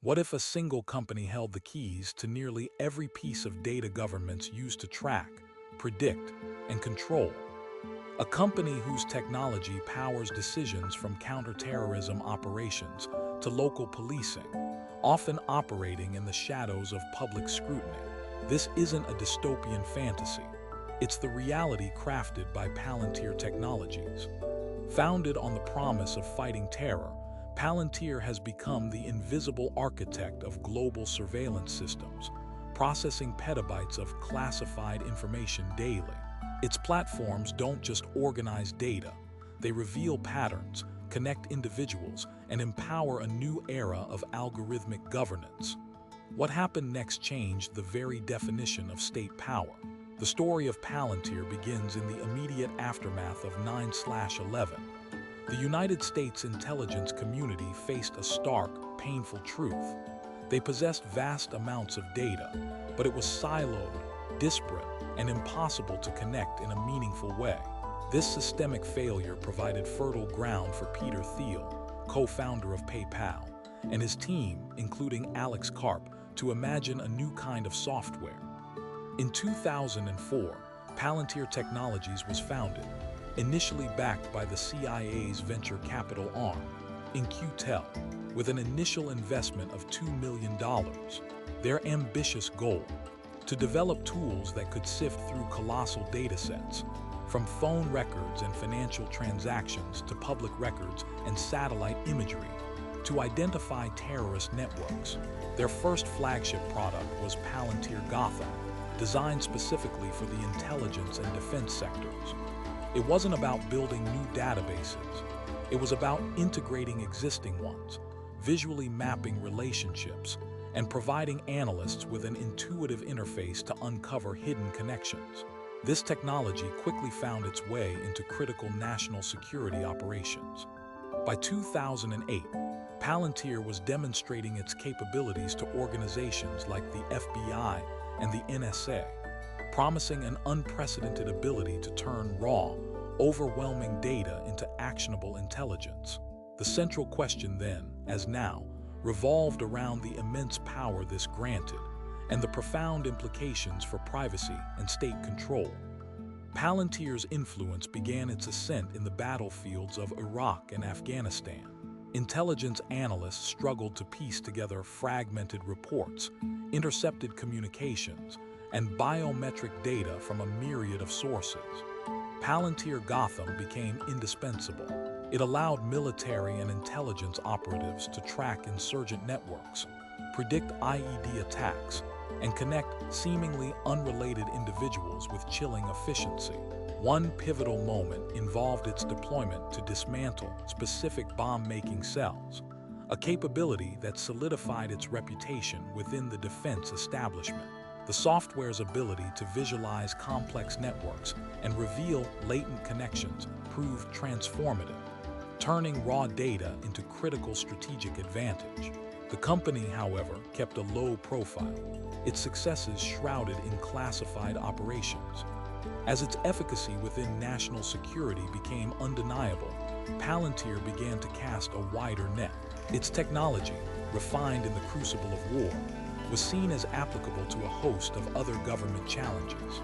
What if a single company held the keys to nearly every piece of data governments use to track, predict, and control? A company whose technology powers decisions from counterterrorism operations to local policing, often operating in the shadows of public scrutiny. This isn't a dystopian fantasy. It's the reality crafted by Palantir Technologies. Founded on the promise of fighting terror, Palantir has become the invisible architect of global surveillance systems, processing petabytes of classified information daily. Its platforms don't just organize data, they reveal patterns, connect individuals, and empower a new era of algorithmic governance. What happened next changed the very definition of state power. The story of Palantir begins in the immediate aftermath of 9/11. The United States intelligence community faced a stark, painful truth. They possessed vast amounts of data, but it was siloed, disparate, and impossible to connect in a meaningful way. This systemic failure provided fertile ground for Peter Thiel, co-founder of PayPal, and his team, including Alex Karp, to imagine a new kind of software. In 2004, Palantir Technologies was founded, initially backed by the CIA's venture capital arm, In-Q-Tel, with an initial investment of $2 million. Their ambitious goal: to develop tools that could sift through colossal datasets, from phone records and financial transactions to public records and satellite imagery, to identify terrorist networks. Their first flagship product was Palantir Gotham, designed specifically for the intelligence and defense sectors. It wasn't about building new databases. It was about integrating existing ones, visually mapping relationships, and providing analysts with an intuitive interface to uncover hidden connections. This technology quickly found its way into critical national security operations. By 2008, Palantir was demonstrating its capabilities to organizations like the FBI and the NSA, promising an unprecedented ability to turn raw, overwhelming data into actionable intelligence. The central question then, as now, revolved around the immense power this granted and the profound implications for privacy and state control. Palantir's influence began its ascent in the battlefields of Iraq and Afghanistan. Intelligence analysts struggled to piece together fragmented reports, intercepted communications, and biometric data from a myriad of sources. Palantir Gotham became indispensable. It allowed military and intelligence operatives to track insurgent networks, predict IED attacks, and connect seemingly unrelated individuals with chilling efficiency. One pivotal moment involved its deployment to dismantle specific bomb-making cells, a capability that solidified its reputation within the defense establishment. The software's ability to visualize complex networks and reveal latent connections proved transformative, turning raw data into critical strategic advantage. The company, however, kept a low profile, its successes shrouded in classified operations. As its efficacy within national security became undeniable, Palantir began to cast a wider net. Its technology, refined in the crucible of war, was seen as applicable to a host of other government challenges.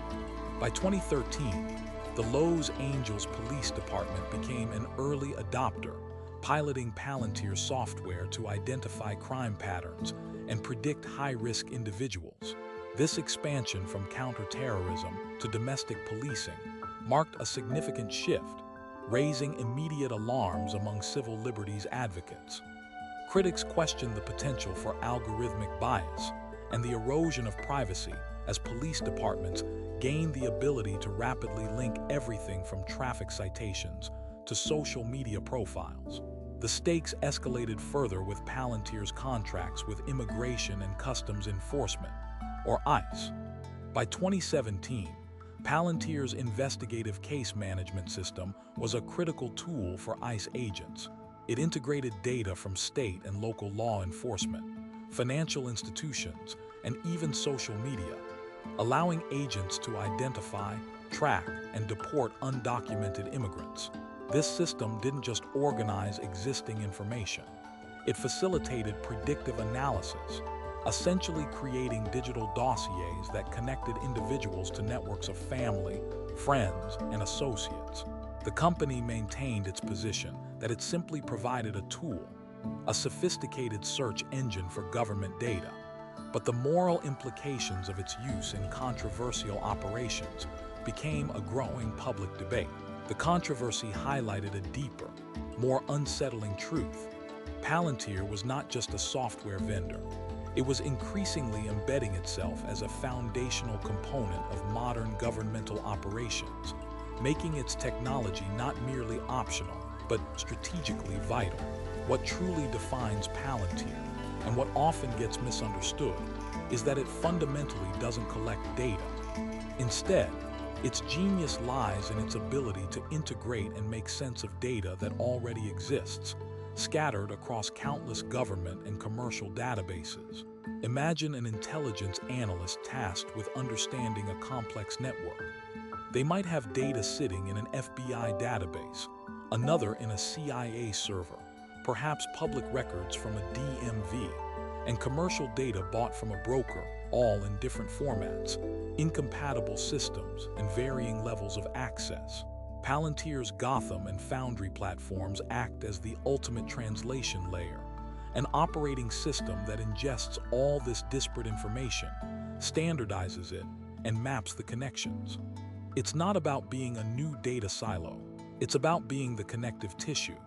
By 2013, the Los Angeles Police Department became an early adopter, piloting Palantir software to identify crime patterns and predict high-risk individuals. This expansion from counterterrorism to domestic policing marked a significant shift, raising immediate alarms among civil liberties advocates. Critics questioned the potential for algorithmic bias and the erosion of privacy as police departments gained the ability to rapidly link everything from traffic citations to social media profiles. The stakes escalated further with Palantir's contracts with Immigration and Customs Enforcement, or ICE. By 2017, Palantir's investigative case management system was a critical tool for ICE agents. It integrated data from state and local law enforcement, financial institutions, and even social media, allowing agents to identify, track, and deport undocumented immigrants. This system didn't just organize existing information. It facilitated predictive analysis, essentially creating digital dossiers that connected individuals to networks of family, friends, and associates. The company maintained its position that it simply provided a tool, a sophisticated search engine for government data. But the moral implications of its use in controversial operations became a growing public debate. The controversy highlighted a deeper, more unsettling truth. Palantir was not just a software vendor. It was increasingly embedding itself as a foundational component of modern governmental operations, making its technology not merely optional, but strategically vital. What truly defines Palantir, and what often gets misunderstood, is that it fundamentally doesn't collect data. Instead, its genius lies in its ability to integrate and make sense of data that already exists, scattered across countless government and commercial databases. Imagine an intelligence analyst tasked with understanding a complex network. They might have data sitting in an FBI database, another in a CIA server, perhaps public records from a DMV, and commercial data bought from a broker, all in different formats, incompatible systems, and varying levels of access. Palantir's Gotham and Foundry platforms act as the ultimate translation layer, an operating system that ingests all this disparate information, standardizes it, and maps the connections. It's not about being a new data silo. It's about being the connective tissue,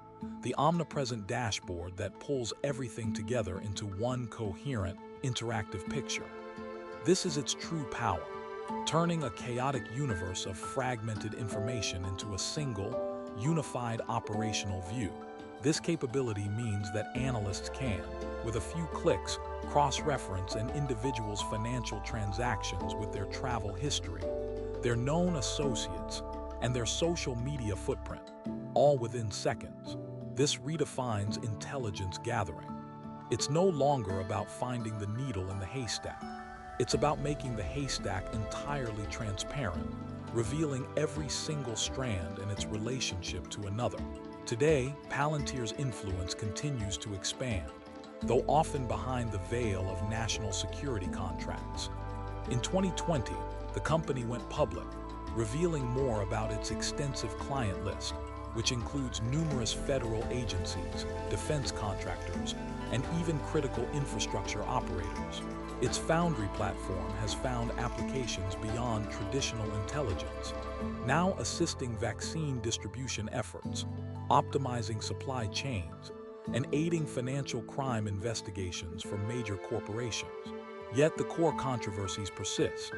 the omnipresent dashboard that pulls everything together into one coherent, interactive picture. This is its true power, turning a chaotic universe of fragmented information into a single, unified operational view. This capability means that analysts can, with a few clicks, cross-reference an individual's financial transactions with their travel history, their known associates, and their social media footprint, all within seconds. This redefines intelligence gathering. It's no longer about finding the needle in the haystack. It's about making the haystack entirely transparent, revealing every single strand and its relationship to another. Today, Palantir's influence continues to expand, though often behind the veil of national security contracts. In 2020, the company went public, revealing more about its extensive client list, which includes numerous federal agencies, defense contractors, and even critical infrastructure operators. Its Foundry platform has found applications beyond traditional intelligence, now assisting vaccine distribution efforts, optimizing supply chains, and aiding financial crime investigations for major corporations. Yet the core controversies persist.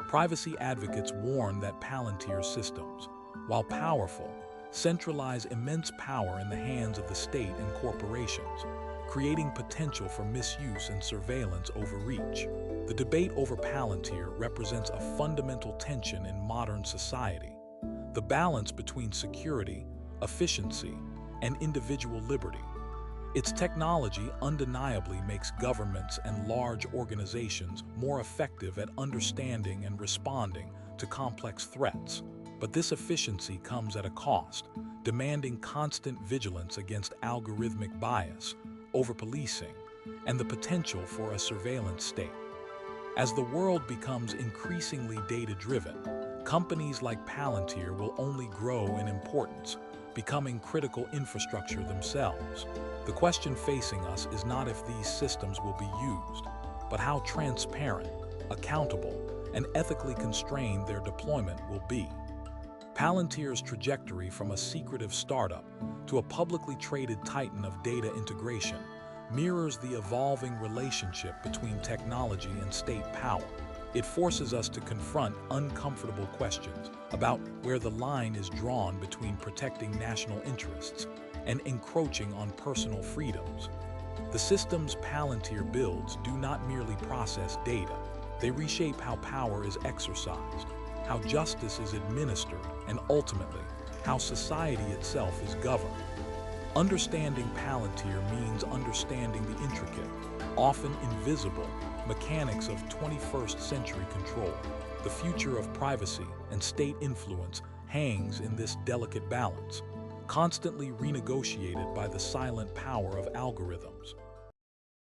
Privacy advocates warn that Palantir's systems, while powerful, centralize immense power in the hands of the state and corporations, creating potential for misuse and surveillance overreach. The debate over Palantir represents a fundamental tension in modern society, the balance between security, efficiency, and individual liberty. Its technology undeniably makes governments and large organizations more effective at understanding and responding to complex threats. But this efficiency comes at a cost, demanding constant vigilance against algorithmic bias, over-policing, and the potential for a surveillance state. As the world becomes increasingly data-driven, companies like Palantir will only grow in importance, becoming critical infrastructure themselves. The question facing us is not if these systems will be used, but how transparent, accountable, and ethically constrained their deployment will be. Palantir's trajectory from a secretive startup to a publicly traded titan of data integration mirrors the evolving relationship between technology and state power. It forces us to confront uncomfortable questions about where the line is drawn between protecting national interests and encroaching on personal freedoms. The systems Palantir builds do not merely process data, they reshape how power is exercised, how justice is administered, and ultimately, how society itself is governed. Understanding Palantir means understanding the intricate, often invisible, mechanics of 21st century control. The future of privacy and state influence hangs in this delicate balance. constantly renegotiated by the silent power of algorithms.